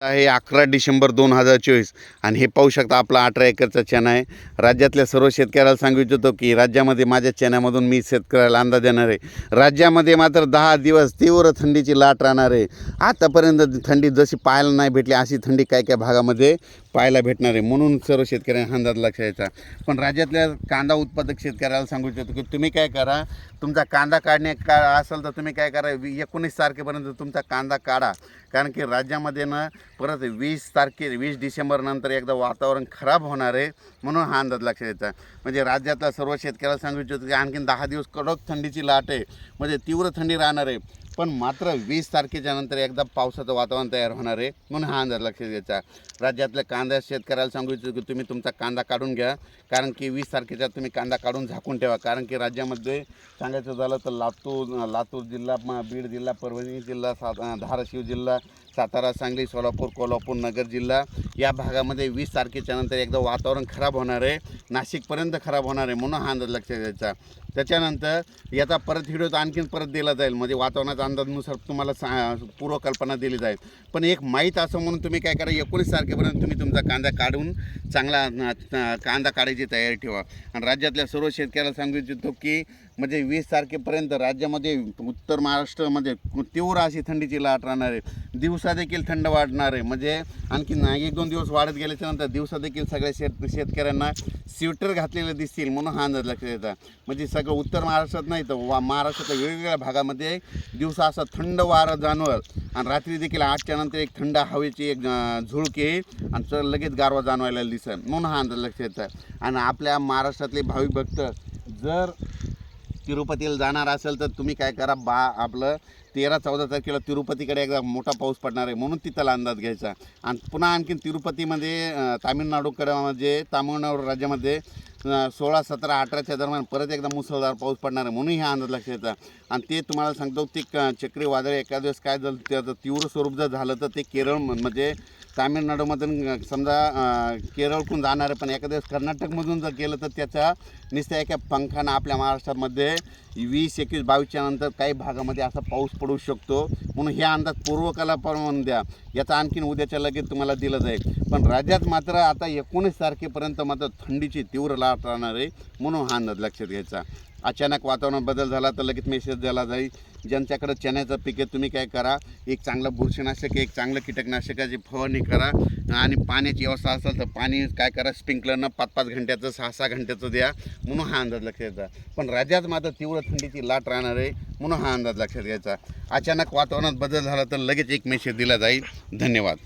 आहे 11 डिसेंबर 2024 आणि हे पाहू शकता आपला 18 एकरचा चणा आहे. राज्यातल्या सर्व शेतकऱ्याला सांगू इच्छितो की राज्यामध्ये माझ्या चण्यामधून मी शेतकऱ्याला अंदाज देणार आहे. राज्यामध्ये मात्र 10 दिवस तीव्र थंडीची लाट राहणार आहे. आतापर्यंत थंडी जशी पाहायला नाही भेटली अशी थंडी काय काय भागामध्ये पाहायला भेटणार आहे. म्हणून सर्व शेतकऱ्यांना अंदाज लक्षात यायचा. पण राज्यातल्या कांदा उत्पादक शेतकऱ्याला सांगू इच्छितो की तुम्ही काय करा, तुमचा कांदा काढणे असेल तर तुम्ही काय करा 19 तारखेपर्यंत तुमचा कांदा काढा. कारण की राज्यामध्ये ना परत 20 डिसेंबर नंतर एकदा वातावरण खराब होणार आहे. म्हणून हा अंदाज लक्षात यायचा. म्हणजे राज्यातल्या सर्व शेतकऱ्याला सांगू इच्छितो की आणखीन 10 दिवस कडक थंडीची लाट आहे, म्हणजे तीव्र थंडी राहणार आहे. पण मात्र 20 तारखेच्या नंतर एकदा पावसाचं वातावरण तयार होणार आहे. म्हणून हा अंदाज लक्षात घ्यायचा. राज्यातल्या कांदा शेतकऱ्याला सांगू इच्छितो की तुम्ही तुमचा कांदा काढून घ्या. कारण की 20 तारखेच्या तुम्ही कांदा काढून झाकून ठेवा. कारण की राज्यामध्ये सांगायचं झालं तर लातूर जिल्हा, बीड जिल्हा, परभणी जिल्हा, धाराशिव जिल्हा, सातारा, सांगली, सोलापूर, कोल्हापूर, नगर जिल्हा या भागामध्ये 20 तारखेच्या नंतर एकदा वातावरण खराब होणार आहे. नाशिकपर्यंत खराब होणार आहे. म्हणून हा अंदाज लक्षात घ्यायचा. त्याच्यानंतर याचा परत व्हिडिओ आणखीन परत दिला जाईल. म्हणजे वातावरणाच्या अंदाजानुसार तुम्हाला पूर्वकल्पना दिली जाईल. पण एक माहीत असं म्हणून तुम्ही काय करा, 19 तारखेपर्यंत तुम्ही तुमचा कांदा काढून चांगला कांदा काढायची तयारी ठेवा. आणि राज्यातल्या सर्व शेतकऱ्याला सांगू इच्छितो की म्हणजे 20 तारखेपर्यंत राज्यामध्ये उत्तर महाराष्ट्रामध्ये तीव्र अशी थंडीची लाट राहणार आहे. दिवसा देखील थंड वाढणार आहे. म्हणजे आणखी 1-2 दिवस वाढत गेल्याच्यानंतर दिवसा देखील सगळ्या शेतकऱ्यांना स्वेटर घातलेले दिसतील. म्हणून हा अंदाज लक्षात येतात. म्हणजे सगळं उत्तर महाराष्ट्रात नाही तर महाराष्ट्रातल्या वेगवेगळ्या भागामध्ये दिवसा असा थंड वारा जाणवल आणि रात्री देखील 8च्या नंतर एक थंड हवेची एक झुळूक येईल आणि लगेच गारवा जाणवायला दिसेल. म्हणून हा अंदाज लक्षात येतात. आणि आपल्या महाराष्ट्रातले भाविक भक्त जर तिरुपतीला जाणार असेल तर तुम्ही काय करा, आपलं 13-14 तारखेला तिरुपतीकडे एकदा मोठा पाऊस पडणार आहे. म्हणून तिथला अंदाज घ्यायचा. आणि पुन्हा आणखीन तिरुपतीमध्ये तामिळनाडू राज्यामध्ये 16, 17, 18च्या दरम्यान परत एकदा मुसळधार पाऊस पडणार आहे. म्हणून हा अंदाज लक्षात येतात. आणि ते तुम्हाला सांगतो ते चक्रीवादळ एका दिवस काय झालं त्याचं तीव्र स्वरूप जर झालं तर ते केरळ म्हणजे तामिळनाडूमधून समजा केरळकडून जाणार आहे. पण एका दिवस कर्नाटकमधून जर गेलं तर त्याचा नुसत्या एका पंखानं आपल्या महाराष्ट्रामध्ये 20, 21, 22च्या नंतर काही भागामध्ये असा पाऊस पडू शकतो. म्हणून हे अंदाज पूर्वकल्पना द्या. याचा आणखीन उद्याच्या लगेच तुम्हाला दिलं जाईल. पण राज्यात मात्र आता 19 तारखेपर्यंत मात्र थंडीची तीव्र लाट राहणार आहे. म्हणून हा अंदाज लक्षात घ्यायचा. अचानक वातावरण बदल झाला तर लगेच मेसेज दिला जाईल. ज्यांच्याकडे चण्याचं पीक आहे तुम्ही काय करा, एक चांगलं बुरशीनाशक, एक चांगलं कीटकनाशकाची फवारणी करा. आणि पाण्याची व्यवस्था असेल तर पाणी काय करा स्प्रिंकलरनं 5-5 घंट्याचं 6-6 घंट्याचं द्या. म्हणून हा अंदाज लक्षात घ्यायचा. पण राज्यात मात्र तीव्र थंडीची लाट राहणार आहे. म्हणून हा अंदाज लक्षात घ्यायचा. अचानक वातावरणात बदल झाला तर लगेच एक मेसेज दिला जाईल. धन्यवाद.